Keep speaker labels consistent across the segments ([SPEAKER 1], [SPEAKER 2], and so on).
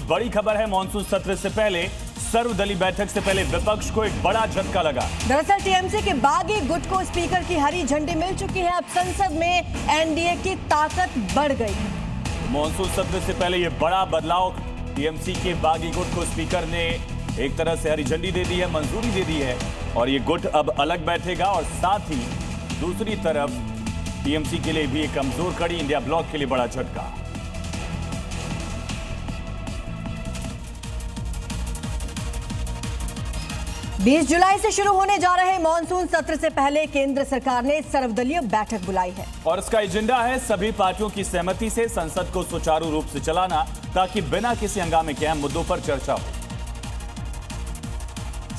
[SPEAKER 1] बड़ी खबर है। मॉनसून सत्र से पहले सर्वदलीय बैठक से पहले विपक्ष को एक बड़ा झटका लगा।
[SPEAKER 2] दरअसल टीएमसी के बागी गुट को स्पीकर की हरी झंडी मिल चुकी है। अब संसद में एनडीए की ताकत बढ़ गई है।
[SPEAKER 1] मॉनसून सत्र से पहले ये बड़ा बदलाव, टीएमसी के बागी गुट को स्पीकर ने एक तरह से हरी झंडी दे दी है, मंजूरी दे दी है और ये गुट अब अलग बैठेगा। और साथ ही दूसरी तरफ टीएमसी के लिए भी एक कमजोर कड़ी, इंडिया ब्लॉक के लिए बड़ा झटका।
[SPEAKER 2] बीस जुलाई से शुरू होने जा रहे मॉनसून सत्र से पहले केंद्र सरकार ने सर्वदलीय बैठक बुलाई है
[SPEAKER 1] और इसका एजेंडा है सभी पार्टियों की सहमति से संसद को सुचारू रूप से चलाना, ताकि बिना किसी हंगामे के अहम मुद्दों पर चर्चा हो।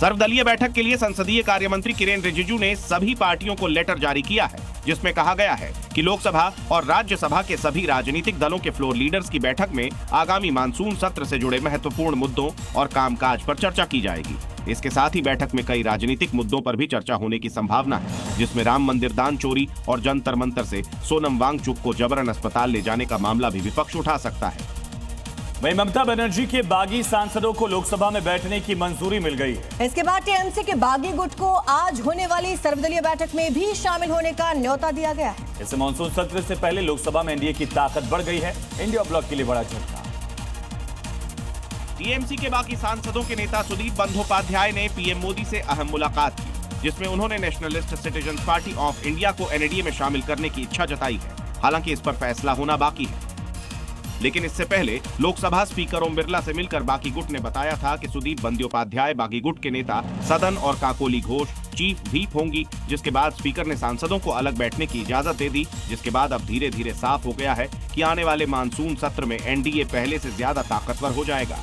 [SPEAKER 3] सर्वदलीय बैठक के लिए संसदीय कार्य मंत्री किरेन रिजिजू ने सभी पार्टियों को लेटर जारी किया है, जिसमें कहा गया है कि लोकसभा और राज्यसभा के सभी राजनीतिक दलों के फ्लोर लीडर्स की बैठक में आगामी मानसून सत्र से जुड़े महत्वपूर्ण मुद्दों और कामकाज पर चर्चा की जाएगी। इसके साथ ही बैठक में कई राजनीतिक मुद्दों पर भी चर्चा होने की संभावना है, जिसमें राम मंदिर दान चोरी और जंतर मंतर से सोनम वांगचुक को जबरन अस्पताल ले जाने का मामला भी विपक्ष उठा सकता है।
[SPEAKER 1] वहीं ममता बनर्जी के बागी सांसदों को लोकसभा में बैठने की मंजूरी मिल गई है।
[SPEAKER 2] इसके बाद टीएमसी के बागी गुट को आज होने वाली सर्वदलीय बैठक में भी शामिल होने का न्योता दिया गया है।
[SPEAKER 1] इससे मॉनसून सत्र से पहले लोकसभा में एनडीए की ताकत बढ़ गई है, इंडिया ब्लॉक के लिए बड़ा झटका।
[SPEAKER 3] टीएमसी के बाकी सांसदों के नेता सुदीप बंदोपाध्याय ने पीएम मोदी से अहम मुलाकात की, जिसमें उन्होंने nationalist citizen party of India को एनडीए में शामिल करने की इच्छा जताई है। हालांकि इस पर फैसला होना बाकी है, लेकिन इससे पहले लोकसभा स्पीकर ओम बिरला से मिलकर बागी गुट ने बताया था कि सुदीप बंदोपाध्याय बागी गुट के नेता सदन और काकोली घोष चीफ व्हीप होंगी, जिसके बाद स्पीकर ने सांसदों को अलग बैठने की इजाजत दे दी। जिसके बाद अब धीरे धीरे साफ हो गया है कि आने वाले मानसून सत्र में एनडीए पहले से ज्यादा ताकतवर हो जाएगा।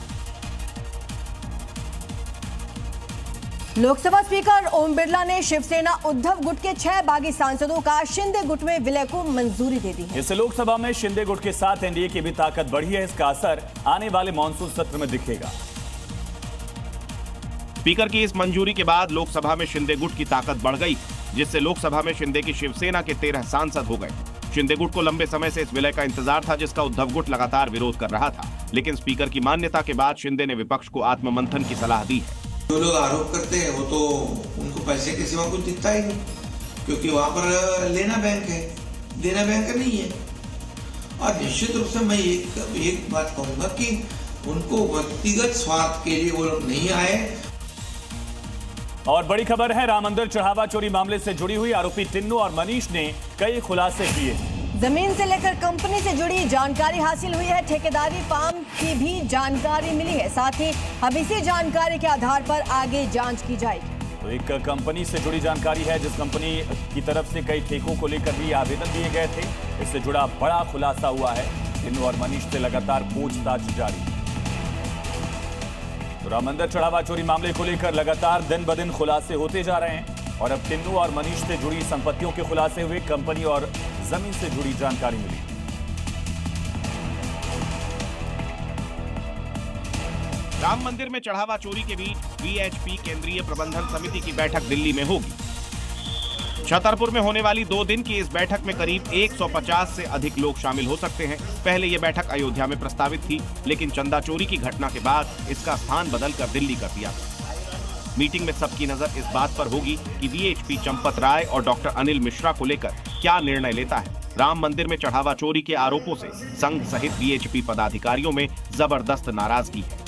[SPEAKER 2] लोकसभा स्पीकर ओम बिरला ने शिवसेना उद्धव गुट के 6 बागी सांसदों का शिंदे गुट में विलय को मंजूरी दे दी है।
[SPEAKER 1] इससे लोकसभा में शिंदे गुट के साथ एनडीए की भी ताकत बढ़ी है। इसका असर आने वाले मॉनसून सत्र में दिखेगा।
[SPEAKER 3] स्पीकर की इस मंजूरी के बाद लोकसभा में शिंदे गुट की ताकत बढ़ गई, जिससे लोकसभा में शिंदे की शिवसेना के 13 सांसद हो गए। शिंदे गुट को लंबे समय से इस विलय का इंतजार था, जिसका उद्धव गुट लगातार विरोध कर रहा था, लेकिन स्पीकर की मान्यता के बाद शिंदे ने विपक्ष को आत्ममंथन की सलाह दी है।
[SPEAKER 4] जो लोग आरोप करते हैं वो तो उनको पैसे के सिवा कुछ दिखता ही नहीं, क्योंकि वहां पर लेना बैंक है, देना बैंक नहीं है। और निश्चित रूप से मैं एक बात कहूंगा कि उनको व्यक्तिगत स्वार्थ के लिए वो लोग नहीं आए।
[SPEAKER 1] और बड़ी खबर है, राम मंदिर चढ़ावा चोरी मामले से जुड़ी हुई आरोपी टिन्नू और मनीष ने कई खुलासे किए।
[SPEAKER 2] जमीन से लेकर कंपनी से जुड़ी जानकारी हासिल हुई है, ठेकेदारी फार्म की भी जानकारी मिली है। साथ ही अब इसी जानकारी के आधार पर आगे जांच की जाएगी।
[SPEAKER 1] तो एक कंपनी से जुड़ी जानकारी है, जिस कंपनी की तरफ से कई ठेकों को लेकर भी आवेदन दिए गए थे। इससे जुड़ा बड़ा खुलासा हुआ है। टिन्नू और मनीष से लगातार पूछताछ जारी। तो राम मंदिर चढ़ावा चोरी मामले को लेकर लगातार दिन ब दिन खुलासे होते जा रहे हैं और अब टिन्नू और मनीष से जुड़ी संपत्तियों के खुलासे हुए, कंपनी और जमीन से जुड़ी जानकारी मिली।
[SPEAKER 3] राम मंदिर में चढ़ावा चोरी के बीच वीएचपी केंद्रीय प्रबंधन समिति की बैठक दिल्ली में होगी। छतरपुर में होने वाली 2 दिन की इस बैठक में करीब 150 से अधिक लोग शामिल हो सकते हैं। पहले यह बैठक अयोध्या में प्रस्तावित थी, लेकिन चंदा चोरी की घटना के बाद इसका स्थान बदलकर दिल्ली कर दिया गया। मीटिंग में सबकी नजर इस बात पर होगी कि वीएचपी चंपत राय और डॉक्टर अनिल मिश्रा को लेकर क्या निर्णय लेता है। राम मंदिर में चढ़ावा चोरी के आरोपों से संघ सहित वीएचपी पदाधिकारियों में जबरदस्त नाराजगी है।